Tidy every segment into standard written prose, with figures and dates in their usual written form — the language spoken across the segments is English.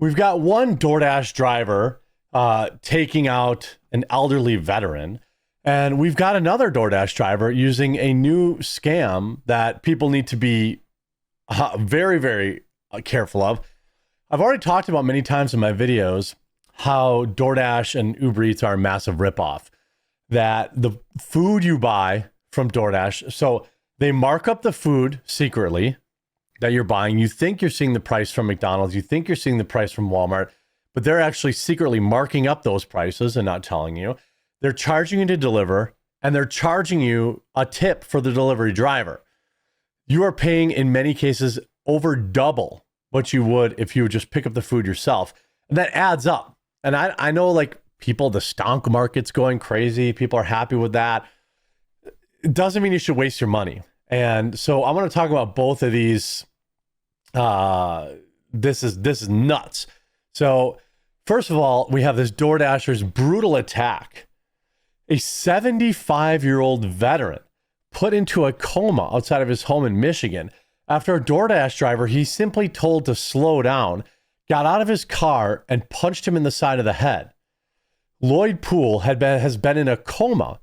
We've got one DoorDash driver taking out an elderly veteran, and we've got another DoorDash driver using a new scam that people need to be very, very careful of. I've already talked about many times in my videos how DoorDash and Uber Eats are a massive ripoff. That the food you buy from DoorDash, so they mark up the food secretly that you're buying. You think you're seeing the price from McDonald's, you think you're seeing the price from Walmart, but they're actually secretly marking up those prices and not telling you. They're charging you to deliver, and they're charging you a tip for the delivery driver. You are paying, in many cases, over double what you would if you would just pick up the food yourself. And that adds up. And I know, like, people, the stock market's going crazy. People are happy with that. It doesn't mean you should waste your money. And so I want to talk about both of these. This is nuts. So first of all, we have this DoorDasher's brutal attack. A 75-year-old veteran put into a coma outside of his home in Michigan after a DoorDash driver he simply told to slow down, got out of his car and punched him in the side of the head. Lloyd Poole has been in a coma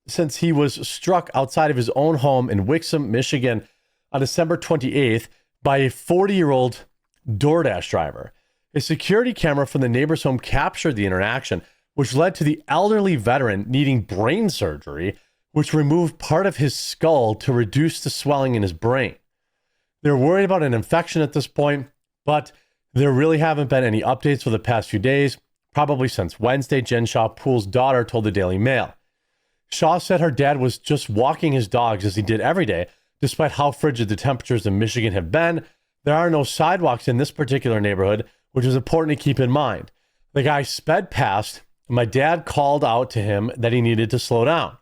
since he was struck outside of his own home in Wixom, Michigan on December 28th by a 40-year-old DoorDash driver. A security camera from the neighbor's home captured the interaction, which led to the elderly veteran needing brain surgery, which removed part of his skull to reduce the swelling in his brain. They're worried about an infection at this point, but there really haven't been any updates for the past few days, probably since Wednesday, Jen Shaw, Poole's daughter, told the Daily Mail. Shaw said her dad was just walking his dogs as he did every day, despite how frigid the temperatures in Michigan have been. There are no sidewalks in this particular neighborhood, which is important to keep in mind. The guy sped past, and my dad called out to him that he needed to slow down.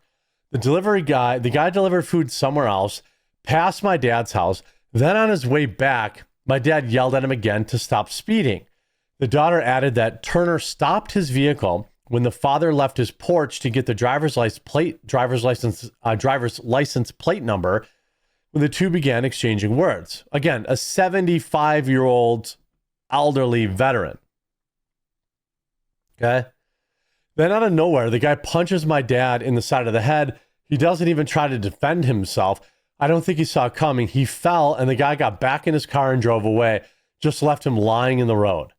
The guy delivered food somewhere else, past my dad's house. Then on his way back, my dad yelled at him again to stop speeding. The daughter added that Turner stopped his vehicle when the father left his porch to get the driver's license plate number, when the two began exchanging words. Again, a 75-year-old elderly veteran. Okay? Then out of nowhere, the guy punches my dad in the side of the head. He doesn't even try to defend himself. I don't think he saw it coming. He fell, and the guy got back in his car and drove away, just left him lying in the road.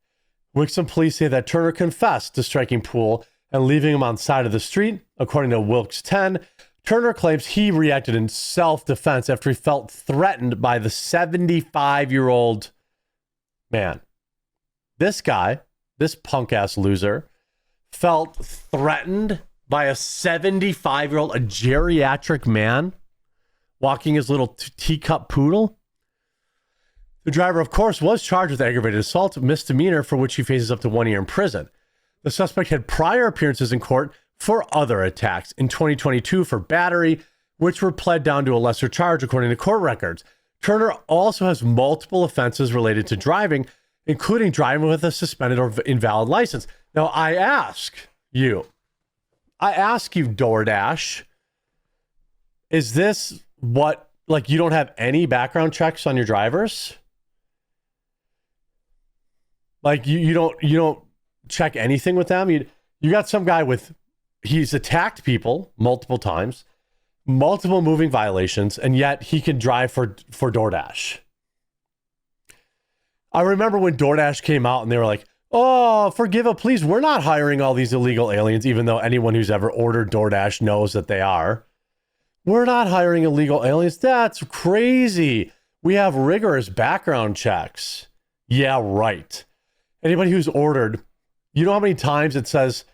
Wixom police say that Turner confessed to striking Poole and leaving him on the side of the street. According to Wilkes 10, Turner claims he reacted in self-defense after he felt threatened by the 75-year-old man. This guy, this punk-ass loser, felt threatened by a 75-year-old, a geriatric man, walking his little teacup poodle. The driver, of course, was charged with aggravated assault, misdemeanor, for which he faces up to 1 year in prison. The suspect had prior appearances in court for other attacks in 2022 for battery, which were pled down to a lesser charge according to court records. Turner also has multiple offenses related to driving, including driving with a suspended or invalid license. Now, I ask you, DoorDash, is this what, like, you don't have any background checks on your drivers? Like, you don't check anything with them? You got some guy he's attacked people multiple times, multiple moving violations, and yet he can drive for DoorDash. I remember when DoorDash came out and they were like, oh, forgive us, please. We're not hiring all these illegal aliens, even though anyone who's ever ordered DoorDash knows that they are. We're not hiring illegal aliens. That's crazy. We have rigorous background checks. Yeah, right. Anybody who's ordered, you know how many times it says,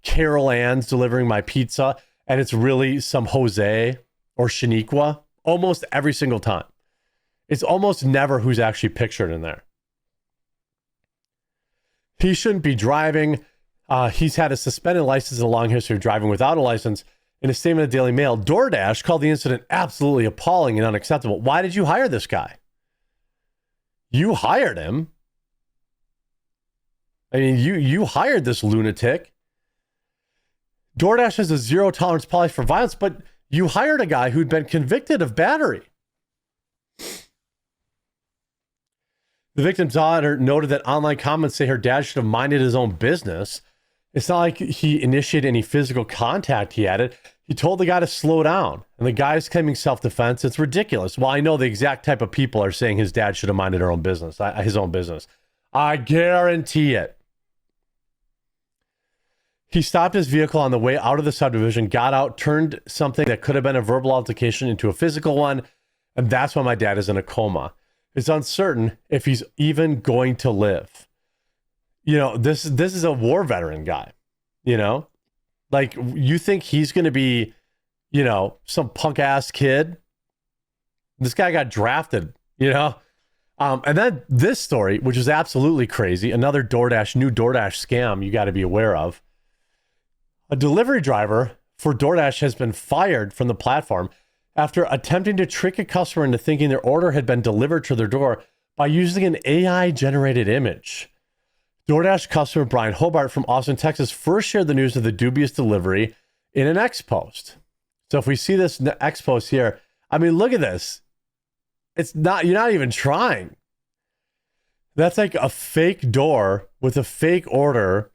Carol Ann's delivering my pizza, and it's really some Jose or Shaniqua? Almost every single time. It's almost never who's actually pictured in there. He shouldn't be driving. He's had a suspended license and a long history of driving without a license. In a statement to the Daily Mail, DoorDash called the incident absolutely appalling and unacceptable. Why did you hire this guy? You hired him. I mean, you hired this lunatic. DoorDash has a zero tolerance policy for violence, but you hired a guy who'd been convicted of battery. The victim's daughter noted that online comments say her dad should have minded his own business. It's not like he initiated any physical contact, he added. He told the guy to slow down, and the guy's claiming self-defense. It's ridiculous. Well, I know the exact type of people are saying his dad should have minded his own business. I guarantee it. He stopped his vehicle on the way out of the subdivision, got out, turned something that could have been a verbal altercation into a physical one, and that's why my dad is in a coma. It's uncertain if he's even going to live. You know, this is a war veteran guy, you know? Like, you think he's going to be, you know, some punk ass kid? This guy got drafted, you know? And then this story, which is absolutely crazy, another new DoorDash scam you got to be aware of. A delivery driver for DoorDash has been fired from the platform after attempting to trick a customer into thinking their order had been delivered to their door by using an AI-generated image. DoorDash customer Brian Hobart from Austin, Texas, first shared the news of the dubious delivery in an X post. So if we see this X post here, I mean, look at this. You're not even trying. That's like a fake door with a fake order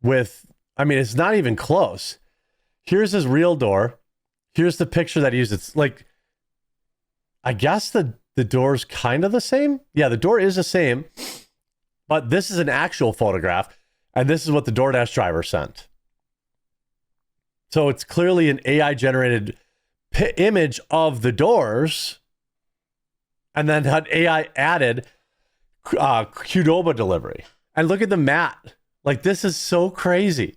it's not even close. Here's his real door. Here's the picture that he used. It's like, I guess the door's kind of the same. Yeah, the door is the same, but this is an actual photograph, and this is what the DoorDash driver sent. So it's clearly an AI-generated image of the doors, and then had AI added Qdoba delivery. And look at the mat. Like, this is so crazy.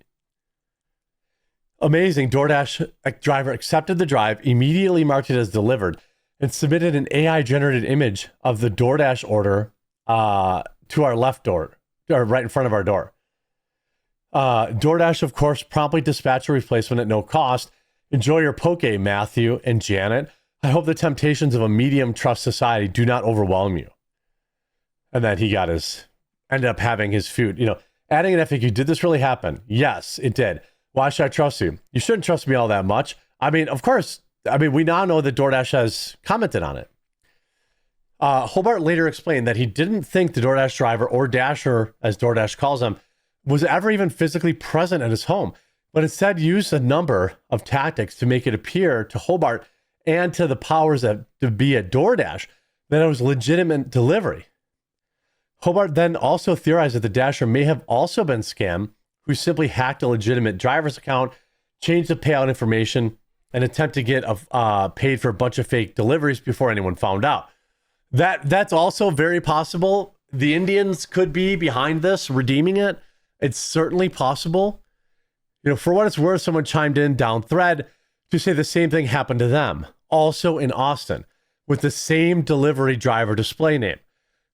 Amazing. DoorDash driver accepted the drive, immediately marked it as delivered, and submitted an AI-generated image of the DoorDash order to our left door, or right in front of our door. DoorDash, of course, promptly dispatched a replacement at no cost. Enjoy your poke, Matthew and Janet. I hope the temptations of a medium trust society do not overwhelm you. And then he ended up having his food. You know, adding an FAQ, did this really happen? Yes, it did. Why should I trust you? You shouldn't trust me all that much. I mean, of course, we now know that DoorDash has commented on it. Hobart later explained that he didn't think the DoorDash driver, or Dasher, as DoorDash calls him, was ever even physically present at his home, but instead used a number of tactics to make it appear to Hobart and to the powers that to be at DoorDash that it was legitimate delivery. Hobart then also theorized that the Dasher may have also been scammed, who simply hacked a legitimate driver's account, changed the payout information, and attempt to get paid for a bunch of fake deliveries before anyone found out. That's also very possible. The Indians could be behind this, redeeming it. It's certainly possible. You know, for what it's worth, someone chimed in down thread to say the same thing happened to them, also in Austin, with the same delivery driver display name.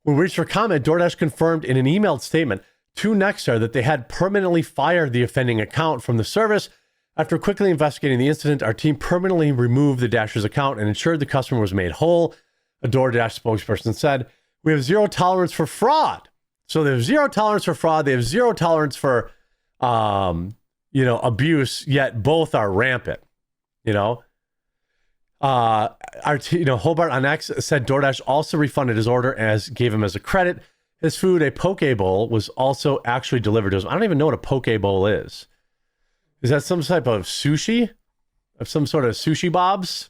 When we reached for comment, DoorDash confirmed in an emailed statement to Nexstar that they had permanently fired the offending account from the service. After quickly investigating the incident, our team permanently removed the Dasher's account and ensured the customer was made whole. A DoorDash spokesperson said, "We have zero tolerance for fraud." So they have zero tolerance for fraud. They have zero tolerance for, abuse, yet both are rampant, Hobart on X said DoorDash also refunded his order as gave him as a credit. His food, a poke bowl, was also actually delivered to him. I don't even know what a poke bowl is. Is that some type of sushi? Of some sort of sushi bobs?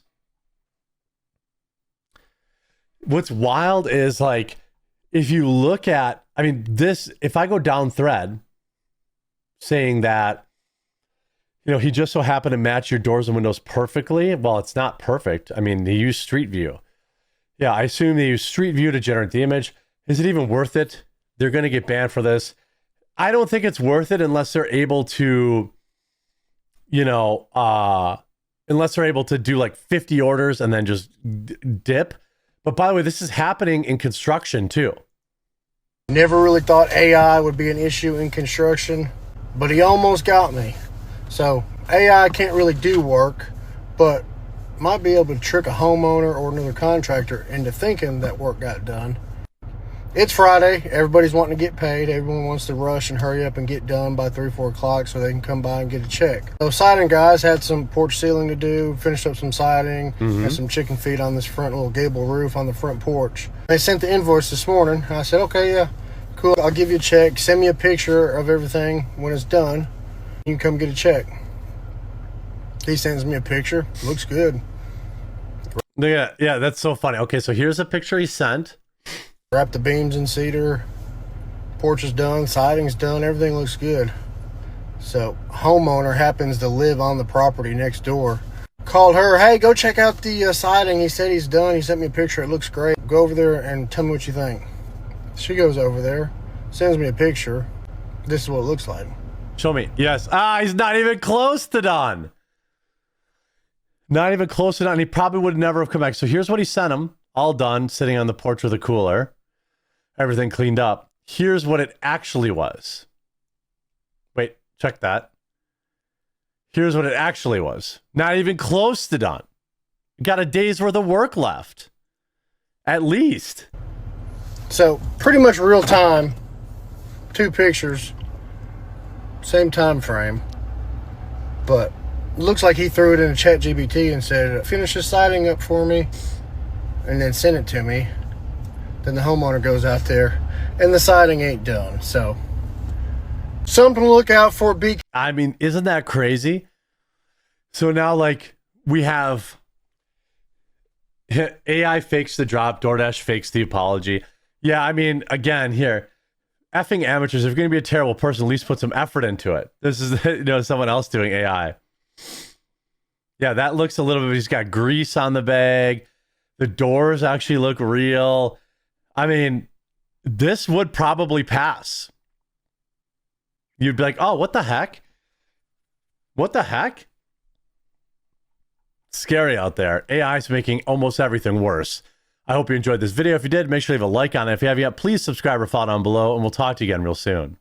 What's wild is, like, if you look at, if I go down thread saying that, he just so happened to match your doors and windows perfectly. Well, it's not perfect. They use Street View. Yeah, I assume they use Street View to generate the image. Is it even worth it? They're going to get banned for this. I don't think it's worth it unless they're able to, unless they're able to do like 50 orders and then just dip. But by the way, this is happening in construction too. Never really thought AI would be an issue in construction, but he almost got me. So AI can't really do work, but might be able to trick a homeowner or another contractor into thinking that work got done. It's Friday. Everybody's wanting to get paid. Everyone wants to rush and hurry up and get done by 3, 4 o'clock so they can come by and get a check. So siding guys had some porch ceiling to do, finished up some siding, and some chicken feed on this front little gable roof on the front porch. They sent the invoice this morning. I said, okay, yeah, cool. I'll give you a check. Send me a picture of everything when it's done. You can come get a check. He sends me a picture. Looks good. Yeah, that's so funny. Okay, so here's a picture he sent. Wrap the beams in cedar. Porch is done. Siding's done. Everything looks good. So homeowner happens to live on the property next door. Called her. Hey, go check out the siding. He said he's done. He sent me a picture. It looks great. Go over there and tell me what you think. She goes over there. Sends me a picture. This is what it looks like. Show me. Yes. He's not even close to done. Not even close to done. He probably would never have come back. So here's what he sent him. All done. Sitting on the porch with a cooler. Everything cleaned up. Here's what it actually was. Wait, check that. Here's what it actually was. Not even close to done. Got a day's worth of work left. At least. So pretty much real time. 2 pictures. Same time frame. But it looks like he threw it in a ChatGPT and said, finish the siding up for me. And then sent it to me. Then the homeowner goes out there and the siding ain't done. So something to look out for. I mean, isn't that crazy? So now, like, we have AI fakes the drop, Doordash fakes the apology. Yeah, I mean, again, here, effing amateurs. If you're going to be a terrible person, at least put some effort into it. This is, someone else doing AI. Yeah, that looks a little bit, he's got grease on the bag. The doors actually look real. I mean, this would probably pass. You'd be like, oh, what the heck? What the heck? Scary out there. AI is making almost everything worse. I hope you enjoyed this video. If you did, make sure you leave a like on it. If you haven't yet, please subscribe or follow down below, and we'll talk to you again real soon.